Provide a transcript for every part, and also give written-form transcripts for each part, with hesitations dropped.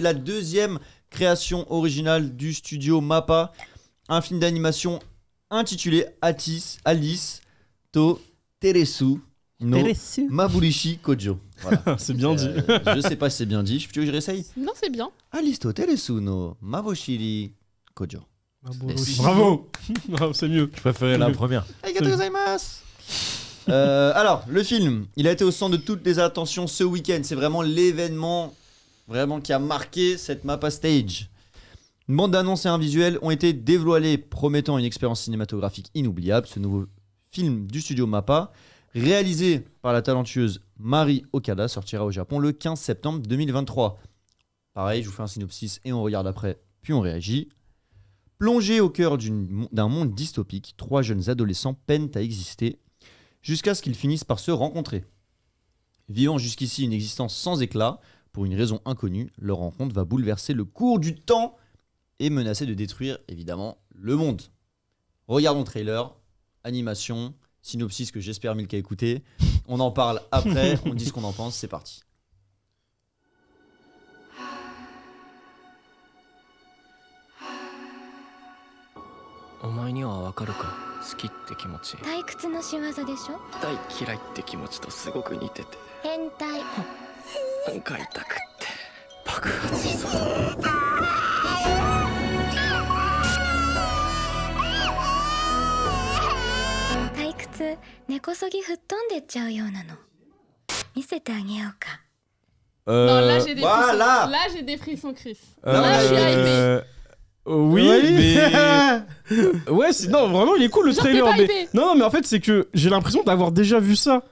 La deuxième création originale du studio MAPPA, un film d'animation intitulé Alice to Teresu no Maburishi Kojo. Voilà. C'est bien dit. Je sais pas si c'est bien dit. Tu veux que je réessaye? Non, c'est bien. Alice to Teresu no Mabushiri Kojo. Bravo. C'est mieux. Je préférais la première. Alors, le film, il a été au centre de toutes les attentions ce week-end. C'est vraiment l'événement qui a marqué cette MAPPA Stage. Une bande d'annonces et un visuel ont été dévoilés, promettant une expérience cinématographique inoubliable. Ce nouveau film du studio MAPPA, réalisé par la talentueuse Mari Okada, sortira au Japon le 15 septembre 2023. Pareil, je vous fais un synopsis et on regarde après, puis on réagit. Plongés au cœur d'un monde dystopique, 3 jeunes adolescents peinent à exister jusqu'à ce qu'ils finissent par se rencontrer. Vivant jusqu'ici une existence sans éclat, pour une raison inconnue, leur rencontre va bouleverser le cours du temps et menacer de détruire évidemment le monde. Regardons le trailer, animation, synopsis que j'espère Milka a écouté. On en parle après, on dit ce qu'on en pense, c'est parti. お前にはわかるか好きって気持ち退屈の仕業でしょ大嫌いって気持ちとすごく似てて変態なんか痛くって爆発しそうだ退屈根こそぎ吹っ飛んでっちゃうようなの見せてあげようか Non, là j'ai des frissons. Voilà. Là j'ai des frissons, Chris. Là, Là je suis hypé. Oui, mais... ouais, non, vraiment, il est cool le Genre, trailer. t'es pas Mais... hypé. Non, mais en fait, c'est que j'ai l'impression d'avoir déjà vu ça.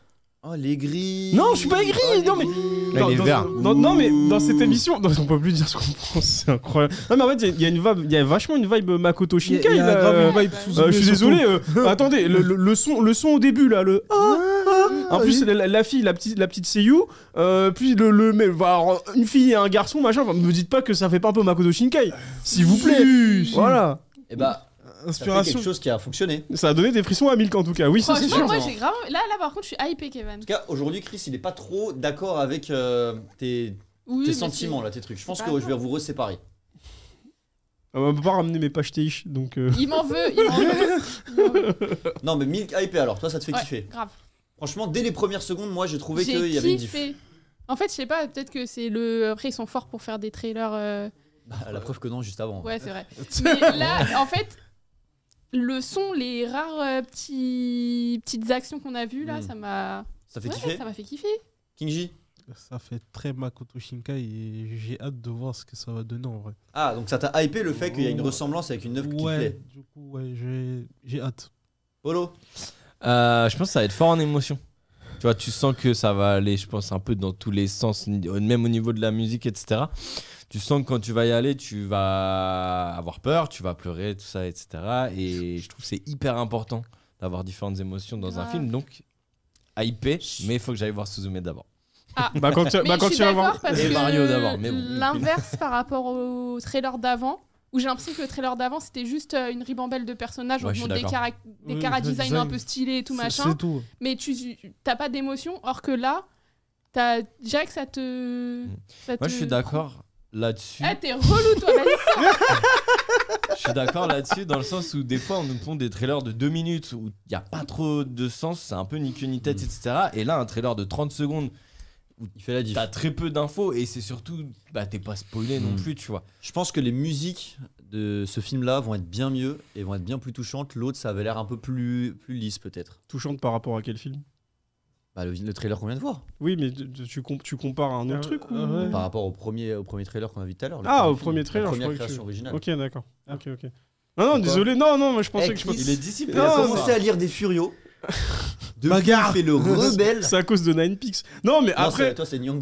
Oh les grilles. Non, je suis pas aigri. Non, mais... Là, il est vert. Non, mais dans cette émission... Non, on peut plus dire ce qu'on pense, c'est incroyable. Non, mais en fait, il y a vachement une vibe Makoto Shinkai, là. Je suis désolé. Attendez, le son au début, là, le... En plus, la fille, la petite Seiyu, puis une fille et un garçon, machin. Enfin, me dites pas que ça fait pas un peu Makoto Shinkai, s'il vous plaît. Voilà. Et bah, ça fait quelque chose qui a fonctionné. Ça a donné des frissons à Milk en tout cas. Oui, ça c'est Franchement, sûr. moi j'ai grave. Là par contre, je suis hypé, Kevin. En tout cas, aujourd'hui, Chris, il est pas trop d'accord avec tes Oui, mais sentiments, c'est- là, tes trucs. Je pense c'est que pas je vais vous reséparer. On peut pas ramener mes pages Teish, donc. Il m'en veut, il m'en veut. Non, mais Milk hypé alors, toi, ça te fait Ouais, kiffer. grave. Franchement, dès les premières secondes, moi, j'ai trouvé qu'il y avait J'ai une diff. kiffé. En fait, je sais pas, peut-être que c'est le. Après, ils sont forts pour faire des trailers. Bah, la preuve que non, juste avant. Ouais, c'est vrai. Mais là, en fait, le son, les rares petites actions qu'on a vues là, ça m'a. Ça fait Ouais, kiffer ça m'a fait kiffer. Kingji. Ça fait très Makoto Shinkai et j'ai hâte de voir ce que ça va donner en vrai. Ah, donc ça t'a hypé le fait qu'il y a une ressemblance avec une œuvre qui te plaît. Du coup, ouais, j'ai hâte. Polo. Je pense que ça va être fort en émotion. Tu vois, tu sens que ça va aller, je pense, un peu dans tous les sens, même au niveau de la musique, etc. Tu sens que quand tu vas y aller, tu vas avoir peur, tu vas pleurer, tout ça, etc. Et je trouve que c'est hyper important d'avoir différentes émotions dans un film. Donc, hypé, mais il faut que j'aille voir Suzume d'abord. Ah, Bah quand tu mais je suis vas voir. d'accord parce Et que Mario d'abord, mais bon. l'inverse par rapport au trailer d'avant, où j'ai l'impression que le trailer d'avant c'était juste une ribambelle de personnages, Ouais, on je suis montre des d'accord. des Oui, cara le design design, un peu stylés et tout machin, C'est tout. mais tu t'as pas d'émotion, or que là, je dirais que ça te. Moi, je suis d'accord là-dessus. Ah, t'es relou toi, vas-y. Je suis d'accord là-dessus dans le sens où des fois on nous pond des trailers de 2 minutes où il n'y a pas trop de sens, c'est un peu ni queue ni tête, etc. Et là, un trailer de 30 secondes où Il fait la diff. t'as très peu d'infos et c'est surtout, bah t'es pas spoilé non plus, tu vois. Je pense que les musiques de ce film-là vont être bien mieux et vont être bien plus touchantes. L'autre, ça avait l'air un peu plus lisse peut-être. Touchante par rapport à quel film? Bah, le trailer qu'on vient de voir. Oui, mais tu compares à un autre truc ou... ouais. Par rapport au premier trailer qu'on a vu tout à l'heure. le Ah, au film. premier trailer, La je première croyais que création originale. Ok, d'accord. Ok. Non, Pourquoi désolé. Non, moi je pensais Eh, que je... Chris, Il est dissipé. Il a Non, commencé à lire des Furios. Depuis, Bagarre. il fait le rebelle. C'est à cause de Nine Pix. Non, mais Non, après... toi, c'est Nyang.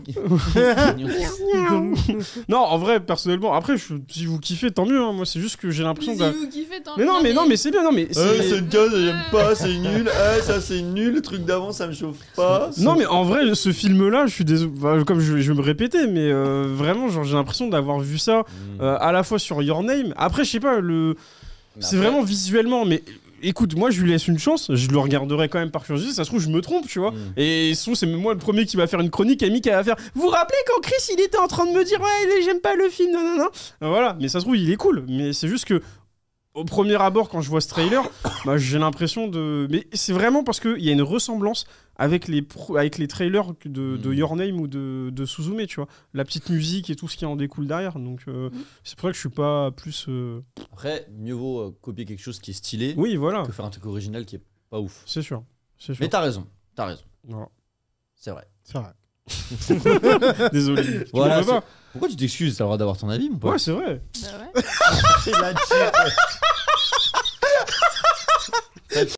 Non, en vrai, personnellement, après, si vous kiffez, tant mieux. Hein. Moi, c'est juste que j'ai l'impression Si de... vous kiffez, tant Mais non, mais c'est bien. Non, mais c'est... une case, j'aime pas, c'est nul. Ça, c'est nul. Le truc d'avant, ça me chauffe pas. Non, mais en vrai, ce film-là, je suis désolé, comme je vais me répéter, mais vraiment, genre, j'ai l'impression d'avoir vu ça à la fois sur Your Name. Après, je sais pas, c'est vraiment visuellement, mais écoute, moi je lui laisse une chance, je le regarderai quand même par curiosité, ça se trouve je me trompe, tu vois. Et sinon c'est même moi le premier qui va faire une chronique, Amy qui va faire « Vous vous rappelez quand Chris il était en train de me dire « Ouais, j'aime pas le film, non. » Voilà, mais ça se trouve il est cool, mais c'est juste que au premier abord quand je vois ce trailer, bah, j'ai l'impression de... Mais c'est vraiment parce qu'il y a une ressemblance avec les trailers de Your Name ou de Suzume, tu vois. La petite musique et tout ce qui en découle derrière, donc c'est pour ça que je suis pas plus... Après, mieux vaut copier quelque chose qui est stylé oui, voilà. que faire un truc original qui est pas ouf. C'est sûr. Mais t'as raison. Voilà. C'est vrai. Désolé. Tu voilà, m'en veux pas. Pourquoi tu t'excuses? T'as le droit d'avoir ton avis, mon pote. Ouais, c'est vrai. Bah ouais. Il a cheaté.